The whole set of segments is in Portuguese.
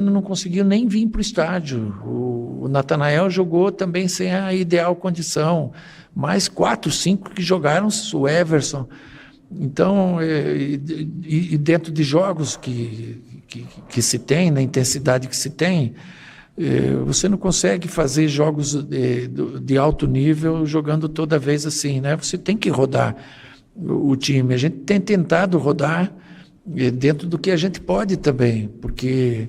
não conseguiu nem vir para o estádio. O Natanael jogou também sem a ideal condição. Mais 4, 5 que jogaram, o Everson. Então, e dentro de jogos que se tem, na intensidade que se tem, você não consegue fazer jogos de alto nível jogando toda vez assim, né? Você tem que rodar o time. A gente tem tentado rodar dentro do que a gente pode também, porque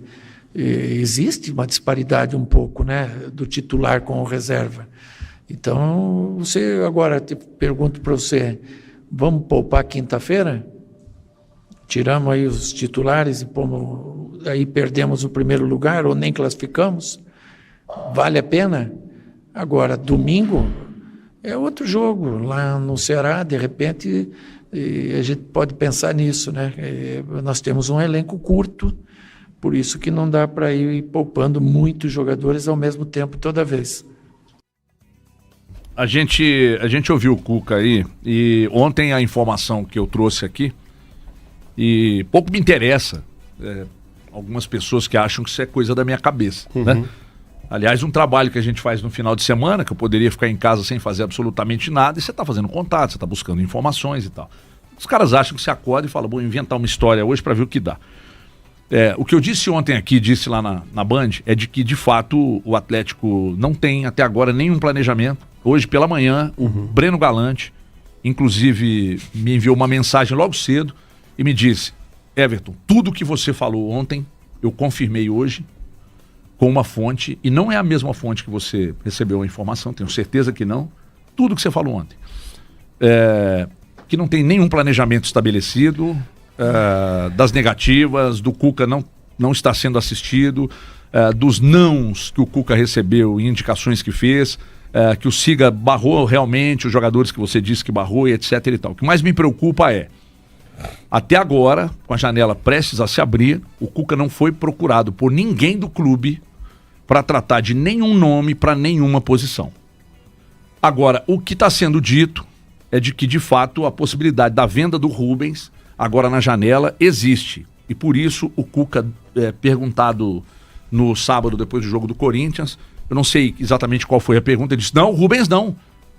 existe uma disparidade um pouco, né, do titular com o reserva. Então, agora, pergunto para você, vamos poupar quinta-feira? Tiramos aí os titulares e aí perdemos o primeiro lugar ou nem classificamos? Vale a pena? Agora, domingo é outro jogo. Lá no Ceará, de repente, a gente pode pensar nisso, né? Nós temos um elenco curto, por isso que não dá para ir poupando muitos jogadores ao mesmo tempo toda vez. A gente ouviu o Cuca aí, e ontem a informação que eu trouxe aqui, e pouco me interessa, algumas pessoas que acham que isso é coisa da minha cabeça, né? Aliás, um trabalho que a gente faz no final de semana, que eu poderia ficar em casa sem fazer absolutamente nada, e você está fazendo contato, você está buscando informações e tal. Os caras acham que você acorda e fala, vou inventar uma história hoje para ver o que dá. O que eu disse ontem aqui, disse lá na Band, é de que, de fato, o Atlético não tem até agora nenhum planejamento. Hoje, pela manhã, o Breno Galante, inclusive, me enviou uma mensagem logo cedo e me disse, Everton, tudo que você falou ontem, eu confirmei hoje com uma fonte, e não é a mesma fonte que você recebeu a informação, tenho certeza que não, tudo que você falou ontem. Que não tem nenhum planejamento estabelecido, das negativas, do Cuca não está sendo assistido, dos nãos que o Cuca recebeu e indicações que fez, que o Siga barrou realmente os jogadores que você disse que barrou e etc e tal. O que mais me preocupa até agora, com a janela prestes a se abrir, o Cuca não foi procurado por ninguém do clube para tratar de nenhum nome para nenhuma posição. Agora, o que está sendo dito é de que, de fato, a possibilidade da venda do Rubens, agora na janela, existe. E por isso o Cuca, perguntado no sábado, depois do jogo do Corinthians, eu não sei exatamente qual foi a pergunta, ele disse, não, o Rubens não.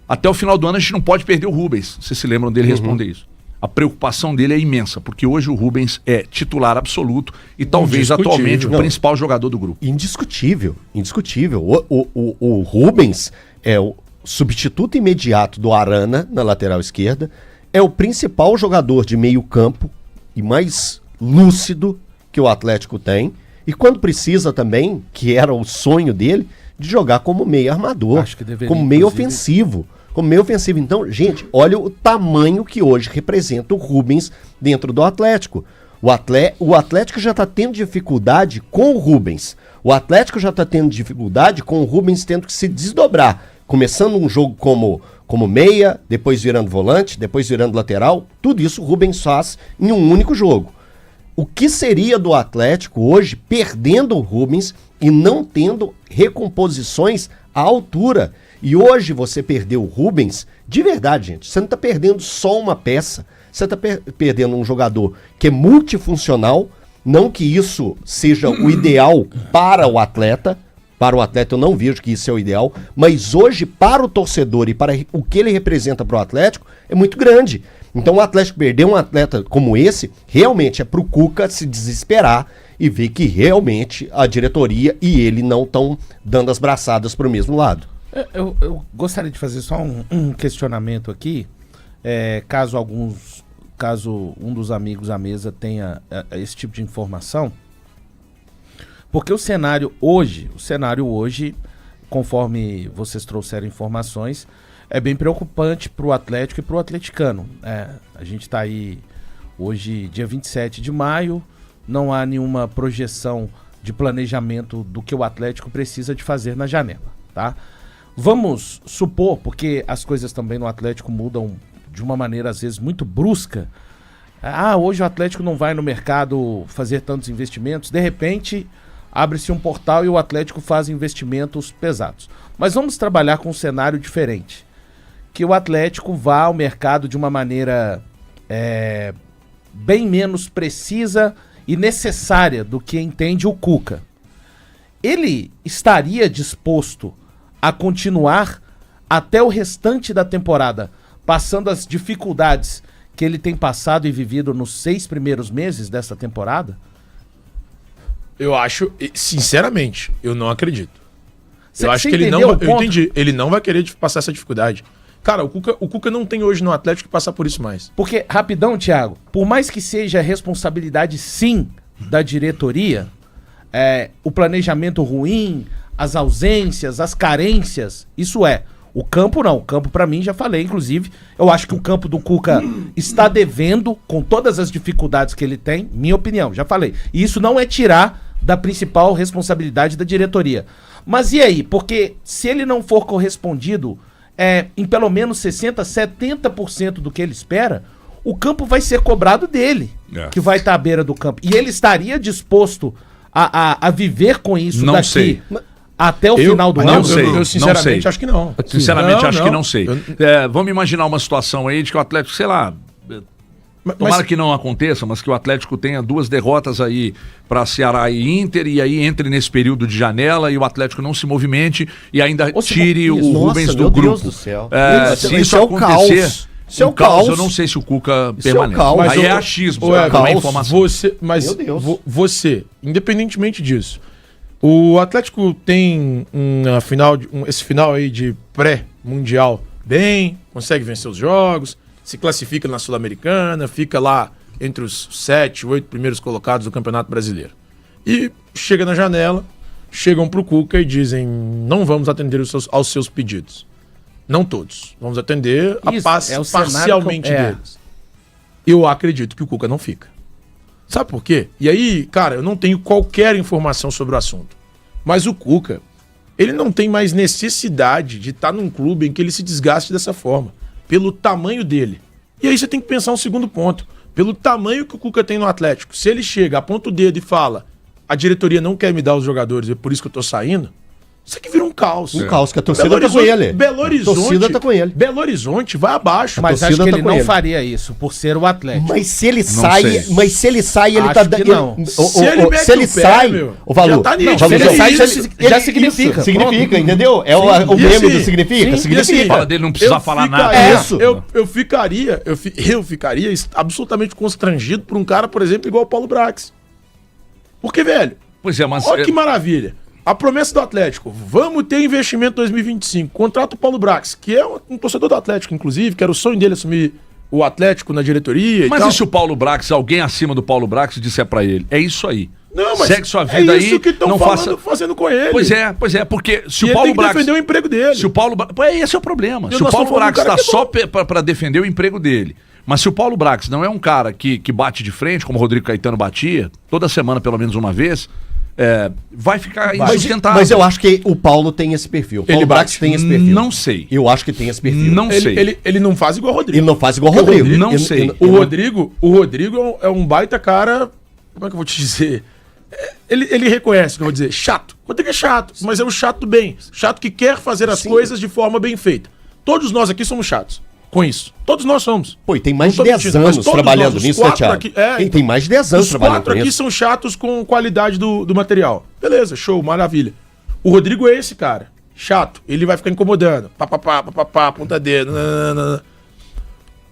Até o final do ano a gente não pode perder o Rubens. Vocês se lembram dele responder isso? A preocupação dele é imensa, porque hoje o Rubens é titular absoluto e talvez atualmente o principal jogador do grupo. Indiscutível, indiscutível. O Rubens é o substituto imediato do Arana na lateral esquerda, é o principal jogador de meio campo e mais lúcido que o Atlético tem, e quando precisa também, que era o sonho dele, de jogar como meio armador, como meio ofensivo. Como meio ofensivo. Então, gente, olha o tamanho que hoje representa o Rubens dentro do Atlético. O Atlético já está tendo dificuldade com o Rubens. O Atlético já está tendo dificuldade com o Rubens tendo que se desdobrar. Começando um jogo como meia, depois virando volante, depois virando lateral. Tudo isso o Rubens faz em um único jogo. O que seria do Atlético hoje perdendo o Rubens e não tendo recomposições à altura? E hoje você perdeu o Rubens, de verdade, gente, você não está perdendo só uma peça, você está perdendo um jogador que é multifuncional, não que isso seja o ideal para o atleta eu não vejo que isso é o ideal, mas hoje para o torcedor e para o que ele representa para o Atlético é muito grande. Então o Atlético perder um atleta como esse, realmente é para o Cuca se desesperar e ver que realmente a diretoria e ele não estão dando as braçadas para o mesmo lado. Eu gostaria de fazer só um questionamento aqui, caso um dos amigos à mesa tenha esse tipo de informação, porque o cenário hoje, conforme vocês trouxeram informações, é bem preocupante para o Atlético e para o atleticano. A gente está aí hoje, dia 27 de maio, não há nenhuma projeção de planejamento do que o Atlético precisa de fazer na janela, tá? Vamos supor, porque as coisas também no Atlético mudam de uma maneira às vezes muito brusca. Hoje o Atlético não vai no mercado fazer tantos investimentos, de repente abre-se um portal e o Atlético faz investimentos pesados. Mas vamos trabalhar com um cenário diferente, que o Atlético vá ao mercado de uma maneira bem menos precisa e necessária do que entende o Cuca. ele estaria disposto a continuar até o restante da temporada, passando as dificuldades que ele tem passado e vivido nos 6 primeiros meses dessa temporada? Eu acho, sinceramente, eu não acredito. Cê- eu acho cê que ele não. entendeu o Eu ponto? entendi. Ele não vai querer passar essa dificuldade. Cara, o Cuca não tem hoje no Atlético que passar por isso mais. Porque, rapidão, Thiago, por mais que seja responsabilidade, sim, da diretoria, o planejamento ruim, as ausências, as carências, isso é. O campo não. O campo, pra mim, já falei, inclusive, eu acho que o campo do Cuca está devendo, com todas as dificuldades que ele tem, minha opinião, já falei. E isso não é tirar da principal responsabilidade da diretoria. Mas e aí? Porque se ele não for correspondido em pelo menos 60%, 70% do que ele espera, o campo vai ser cobrado dele, que vai estar à beira do campo. E ele estaria disposto a viver com isso Não daqui sei. até o final do não ano? sei. Eu sinceramente não sei. acho que não. Sinceramente, acho que não sei. Eu- Vamos imaginar uma situação aí de que o Atlético, sei lá, Mas- tomara que não aconteça, mas que o Atlético tenha 2 derrotas aí para Ceará e Inter, e aí entre nesse período de janela e o Atlético não se movimente e ainda Ou se- tire o isso. Rubens Nossa, do meu grupo. Deus do céu. Se Isso isso é o acontecer, caos. Isso é o caos, caos. eu não sei se o Cuca Isso é o permanece. caos. Aí Mas é o- achismo, o- não é caos. informação. Mas Meu Deus. você, independentemente disso, o Atlético tem esse final aí de pré-mundial bem, consegue vencer os jogos, se classifica na Sul-Americana, fica lá entre os 7, 8 primeiros colocados do Campeonato Brasileiro. E chega na janela, chegam pro Cuca e dizem: não vamos atender aos seus pedidos. Não todos. Vamos atender Isso, é o cenário parcialmente que eu- deles. Eu acredito que o Cuca não fica. Sabe por quê? E aí, cara, eu não tenho qualquer informação sobre o assunto. Mas o Cuca, ele não tem mais necessidade de estar num clube em que ele se desgaste dessa forma, pelo tamanho dele. E aí você tem que pensar um segundo ponto. Pelo tamanho que o Cuca tem no Atlético, se ele chega, aponta o dedo e fala: a diretoria não quer me dar os jogadores, é por isso que eu tô saindo, isso aqui vira um caos. Um caos, que a torcida Belo tá com Horizonte, ele. Belo Horizonte, A torcida tá com ele. Belo Horizonte vai abaixo. Mas acho torcida que tá ele com não ele. faria isso, por ser o Atlético. Mas se ele sei. sai, ele Acho tá que dando. não. Se ele mete Se ele o pé, sai, meu, o valor. já tá nítido. Valor, Se ele sai, já ele- significa. isso, significa, Pronto. entendeu? É o E meme assim, do significa. sim, Significa. e assim, Fala dele, não precisa falar nada. É Isso. isso. Eu ficaria absolutamente constrangido por um cara, por exemplo, igual o Paulo Brax. Porque, velho, Pois é, mas olha que maravilha. A promessa do Atlético: vamos ter investimento em 2025. Contrata o Paulo Brax, que é um torcedor do Atlético, inclusive, que era o sonho dele assumir o Atlético na diretoria. Mas e tal. e se o Paulo Brax, alguém acima do Paulo Brax, disser pra ele: é isso aí. Não, mas segue sua vida é isso aí, que estão não faça. fazendo com ele. Pois é, porque se E o ele Paulo tem que Brax. defender o emprego dele. Se o Paulo Brax. Esse é o problema. E Se o nós Paulo estamos falando Brax de um cara está que é só para defender o emprego dele, mas se o Paulo Brax não é um cara que bate de frente, como o Rodrigo Caetano batia, toda semana pelo menos uma vez, vai ficar insustentável. Mas eu acho que o Paulo tem esse perfil. O Paulo Ele Brax bate. tem esse perfil. Não sei. Eu acho que tem esse perfil. Não sei. Ele não faz igual o Rodrigo. Ele não faz igual o Rodrigo. Não sei. O Rodrigo é um baita cara. Como é que eu vou te dizer? Ele reconhece, que eu vou dizer, chato. O Rodrigo é chato, mas é um chato do bem. Chato que quer fazer as coisas de forma bem feita. Todos nós aqui somos chatos com isso. Todos nós somos. Pô, e tem mais de Não tô 10 mentindo, mas anos todos trabalhando nós, os nisso, né, quatro Thiago? aqui- Tem mais de 10 anos Os trabalhando quatro com aqui isso. são chatos com qualidade do material. Beleza, show, maravilha. O Rodrigo é esse cara. Chato. Ele vai ficar incomodando. Papapá, ponta dedo. Nananana.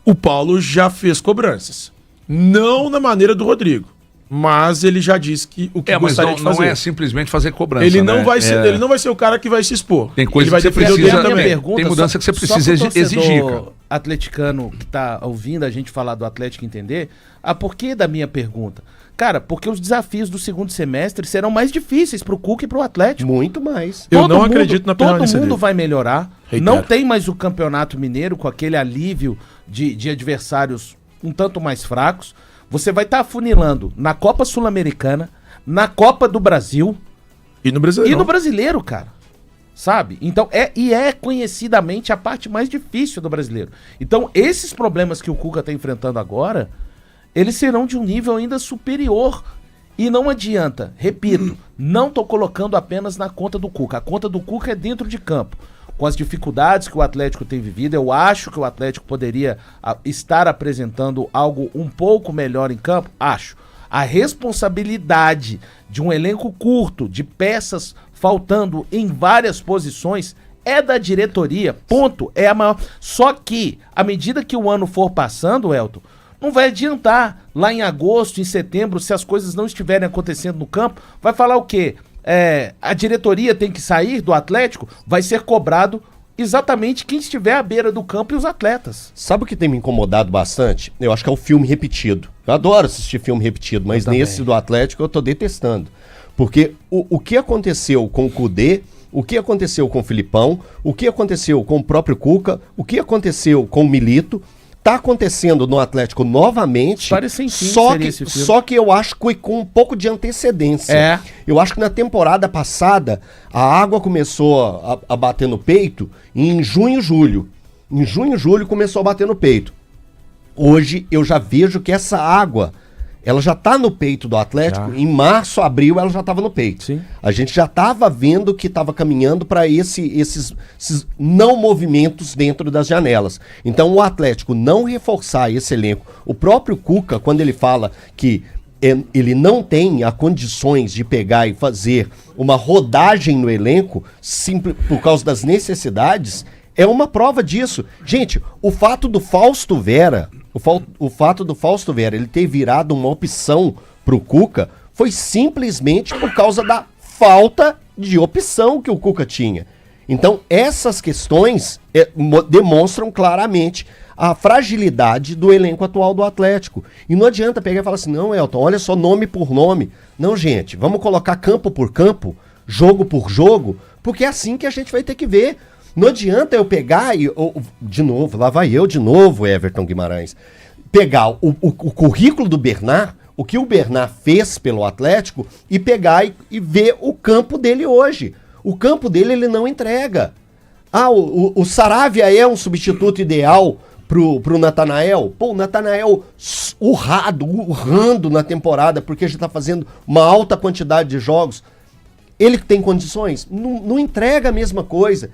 O Paulo já fez cobranças. Não na maneira do Rodrigo. Mas ele já disse que o que Mas gostaria de não fazer. é simplesmente fazer cobrança. Ele não né? vai ser, ele não vai ser o cara que vai se expor. Tem coisa ele vai que você defender o dele precisa- também. Pergunta, Tem mudança que você precisa só pro exigir, torcedor cara. atleticano que tá ouvindo a gente falar do Atlético entender, a porquê da minha pergunta? Cara, porque os desafios do segundo semestre serão mais difíceis pro Cuca e pro Atlético. Muito mais. Eu não acredito na Todo permanência mundo dele. vai melhorar. Reitero. Não tem mais o Campeonato Mineiro com aquele alívio de adversários um tanto mais fracos. Você vai estar afunilando na Copa Sul-Americana, na Copa do Brasil E no Brasil. e no Brasileiro, cara. Sabe? Então, é conhecidamente a parte mais difícil do brasileiro. Então, esses problemas que o Cuca tá enfrentando agora, eles serão de um nível ainda superior. E não adianta, repito, não tô colocando apenas na conta do Cuca. A conta do Cuca é dentro de campo. Com as dificuldades que o Atlético tem vivido, eu acho que o Atlético poderia estar apresentando algo um pouco melhor em campo, acho. A responsabilidade de um elenco curto, de peças faltando em várias posições, é da diretoria, ponto, é a maior. Só que, à medida que o ano for passando, Elton, não vai adiantar. Lá em agosto, em setembro, se as coisas não estiverem acontecendo no campo, vai falar o quê? A diretoria tem que sair do Atlético, vai ser cobrado exatamente quem estiver à beira do campo e os atletas. Sabe o que tem me incomodado bastante? Eu acho que é o filme repetido. Eu adoro assistir filme repetido, mas nesse do Atlético eu tô detestando. Porque o que aconteceu com o Kudê, o que aconteceu com o Filipão, o que aconteceu com o próprio Cuca, o que aconteceu com o Milito, tá acontecendo no Atlético novamente. História sem fim só que eu acho que com um pouco de antecedência. Eu acho que na temporada passada a água começou a bater no peito em junho, julho. Em junho, julho começou a bater no peito. Hoje eu já vejo que essa água, ela já tá no peito do Atlético. Em março, abril, ela já estava no peito. Sim. A gente já estava vendo que estava caminhando para esses não movimentos dentro das janelas. Então o Atlético não reforçar esse elenco. O próprio Cuca, quando ele fala que ele não tem as condições de pegar e fazer uma rodagem no elenco, por causa das necessidades, é uma prova disso. Gente, o fato do Fausto Vera ele ter virado uma opção pro Cuca foi simplesmente por causa da falta de opção que o Cuca tinha. Então, essas questões demonstram claramente a fragilidade do elenco atual do Atlético. E não adianta pegar e falar assim, não, Elton, olha só nome por nome. Não, gente, vamos colocar campo por campo, jogo por jogo, porque é assim que a gente vai ter que ver. Não adianta eu pegar e, de novo, lá vai eu de novo, Everton Guimarães, pegar o currículo do Bernard, o que o Bernard fez pelo Atlético, e pegar e ver o campo dele hoje. O campo dele ele não entrega. O Saravia é um substituto ideal pro Natanael? Pô, o Natanael urrando na temporada, porque já tá fazendo uma alta quantidade de jogos. Ele tem condições? Não entrega a mesma coisa.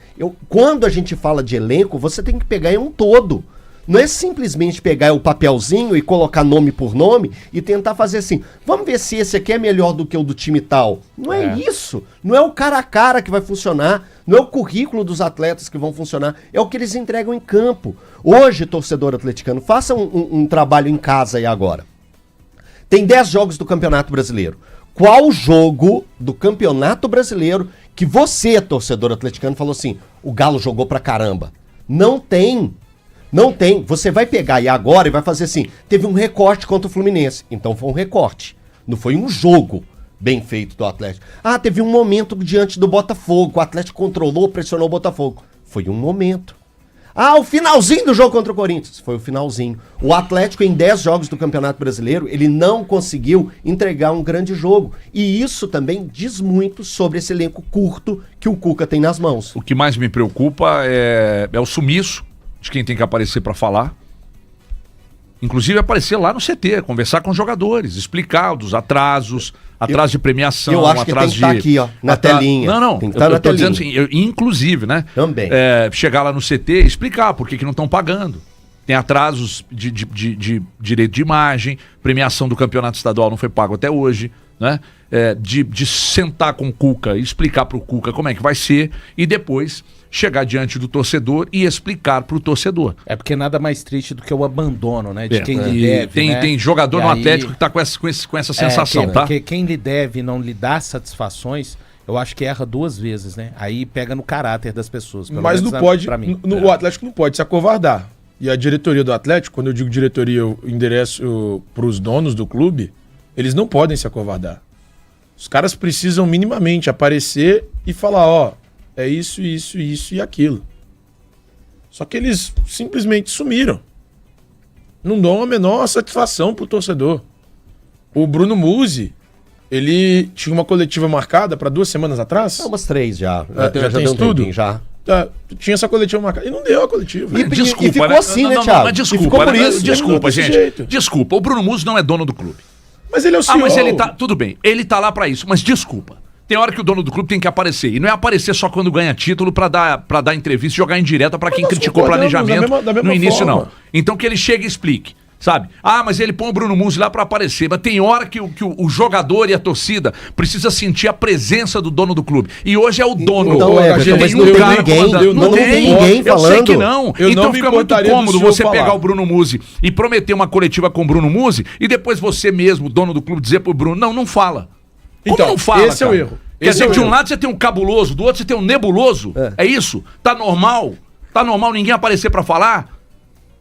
Quando a gente fala de elenco, você tem que pegar em um todo. Não é simplesmente pegar o papelzinho e colocar nome por nome e tentar fazer assim, vamos ver se esse aqui é melhor do que o do time tal. Não é isso. Não é o cara a cara que vai funcionar. Não é o currículo dos atletas que vão funcionar. É o que eles entregam em campo. Hoje, torcedor atleticano, faça um trabalho em casa aí agora. Tem 10 jogos do Campeonato Brasileiro. Qual jogo do Campeonato Brasileiro que você, torcedor atleticano, falou assim, o Galo jogou pra caramba? Não tem. Não tem. Você vai pegar e agora e vai fazer assim, teve um recorte contra o Fluminense. Então foi um recorte. Não foi um jogo bem feito do Atlético. Teve um momento diante do Botafogo. O Atlético controlou, pressionou o Botafogo. Foi um momento. O finalzinho do jogo contra o Corinthians. Foi o finalzinho. O Atlético, em 10 jogos do Campeonato Brasileiro, ele não conseguiu entregar um grande jogo. E isso também diz muito sobre esse elenco curto que o Cuca tem nas mãos. O que mais me preocupa é o sumiço de quem tem que aparecer para falar. Inclusive aparecer lá no CT, conversar com os jogadores, explicar dos atrasos, atraso de premiação, eu acho que tem que estar aqui, ó, na telinha. Não, tem que estar eu tô dizendo assim, inclusive, né? Também. Chegar lá no CT e explicar por que não estão pagando. Tem atrasos de direito de imagem, premiação do campeonato estadual não foi pago até hoje, né? De sentar com o Cuca e explicar pro Cuca como é que vai ser e depois chegar diante do torcedor e explicar pro torcedor. É porque nada mais triste do que o abandono, né? De quem lhe deve, tem jogador no Atlético que tá com essa sensação, tá? Porque quem lhe deve e não lhe dá satisfações, eu acho que erra 2 vezes, né? Aí pega no caráter das pessoas. Mas não pode, o Atlético não pode se acovardar. E a diretoria do Atlético, quando eu digo diretoria, eu endereço pros donos do clube, eles não podem se acovardar. Os caras precisam minimamente aparecer e falar, é isso, isso, isso e aquilo. Só que eles simplesmente sumiram. Não dão a menor satisfação pro torcedor. O Bruno Musi, ele tinha uma coletiva marcada para 2 semanas atrás? Umas 3 já. Já deu um tempinho, já. Tinha essa coletiva marcada. E não deu a coletiva. Desculpa, e ficou né? assim, né, Thiago? Mas desculpa, ficou por isso. Desculpa, gente. Jeito. Desculpa, o Bruno Musi não é dono do clube. Mas ele é o CEO. Mas ele tá... Tudo bem, ele tá lá pra isso, mas desculpa. Tem hora que o dono do clube tem que aparecer. E não é aparecer só quando ganha título pra dar entrevista e jogar indireta pra quem criticou o planejamento da mesma no início, forma. não. Então que ele chegue e explique. Sabe? Ah, mas ele põe o Bruno Musi lá pra aparecer. Mas tem hora que o jogador e a torcida precisa sentir a presença do dono do clube. E hoje é o dono. Então, Everton, mas tem não um tem cara ninguém, comandando. não tem ninguém Eu sei falando. que não. Eu Então não me fica muito importaria do cômodo senhor você falar. pegar o Bruno Musi e prometer uma coletiva com o Bruno Musi e depois você mesmo, dono do clube, dizer pro Bruno, não fala. Como Então, não fala, esse é o cara? erro. Quer Esse é dizer, o de um erro. lado você tem um cabuloso, do outro você tem um nebuloso. É isso? Tá normal? Tá normal ninguém aparecer pra falar?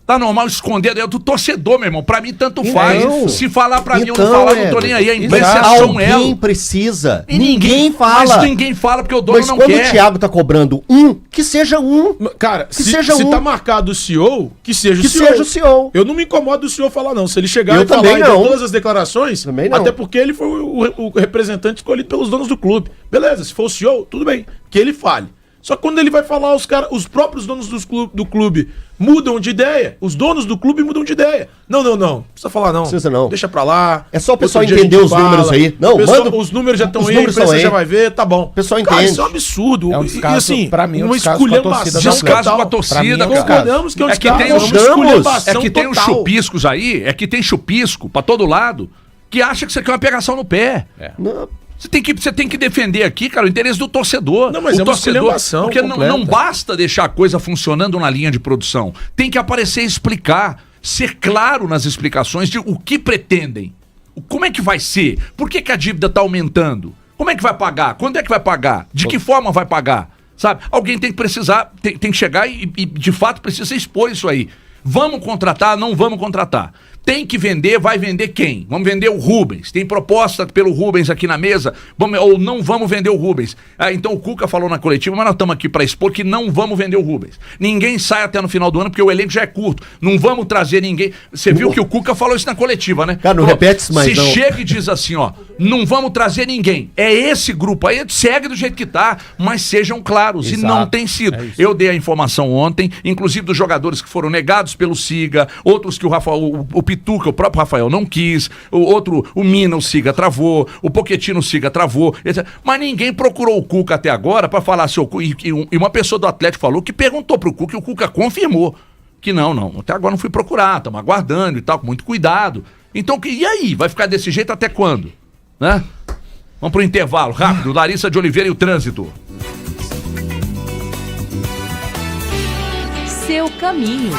Tá normal esconder do torcedor, meu irmão. Pra mim, tanto faz. Então, Se falar pra mim ou não então, falar, não tô nem aí. A imprensa é só um Alguém elo. precisa. E Ninguém fala. Mas ninguém fala porque o dono Mas não quando quer. o Thiago tá cobrando que seja um. Cara, Que se seja tá um. marcado o CEO, que seja Que o CEO. seja o CEO. Eu não me incomodo do CEO falar, não. Se ele chegar Eu e falar também e dar não. todas as declarações, Também não. até porque ele foi o representante escolhido pelos donos do clube. Beleza, se for o CEO, tudo bem, que ele fale. Só que quando ele vai falar, os próprios donos do clube mudam de ideia. Os donos do clube mudam de ideia. Não precisa falar não. Precisa não. Deixa pra lá. É só o pessoal Outro dia a entender gente os números aí. Não, Pessoal, manda- os números já estão os aí, a números imprensa estão aí. já vai ver, tá bom. O pessoal Cara, entende. isso é um absurdo. É um descaso, pra mim, é um uma descaso com a torcida do esculhambação Descaso com a total. Pra mim, é torcida, um cara. descaso. Concordamos que é um É que tem descaso, os uma esculhambação É que tem uns total. chupiscos aí, é que tem chupisco pra todo lado, que acha que isso aqui é uma pegação no pé. Não. Você tem que defender aqui, cara, o interesse do torcedor. Não, mas o é uma torcedor, esculhambação porque completa. não basta deixar a coisa funcionando na linha de produção. Tem que aparecer e explicar, ser claro nas explicações de o que pretendem. Como é que vai ser? Por que a dívida está aumentando? Como é que vai pagar? Quando é que vai pagar? De que forma vai pagar? Sabe? Alguém tem que precisar, tem que chegar e de fato precisa expor isso aí. Vamos contratar, não vamos contratar. Tem que vender, vai vender quem? Vamos vender o Rubens. Tem proposta pelo Rubens aqui na mesa, ou não vamos vender o Rubens. Então o Cuca falou na coletiva, mas nós estamos aqui para expor que não vamos vender o Rubens. Ninguém sai até no final do ano porque o elenco já é curto. Não vamos trazer ninguém. Você viu que o Cuca falou isso na coletiva, né? Cara, não repete isso mais, Se não. chega e diz assim, ó, não vamos trazer ninguém. É esse grupo aí, segue do jeito que tá, mas sejam claros. Exato, E não tem sido. é isso. Eu dei a informação ontem, inclusive dos jogadores que foram negados pelo Siga, outros que o Rafael, o Pituca, o próprio Rafael não quis, o Mina, o Siga travou, o Pochettino, o Siga travou, etc. Mas ninguém procurou o Cuca até agora para falar seu e uma pessoa do Atlético falou que perguntou pro Cuca e o Cuca confirmou que não, até agora não fui procurar, estamos aguardando e tal, com muito cuidado. Então, e aí? Vai ficar desse jeito até quando? Né? Vamos pro intervalo, rápido. Larissa de Oliveira e o trânsito. Seu caminho.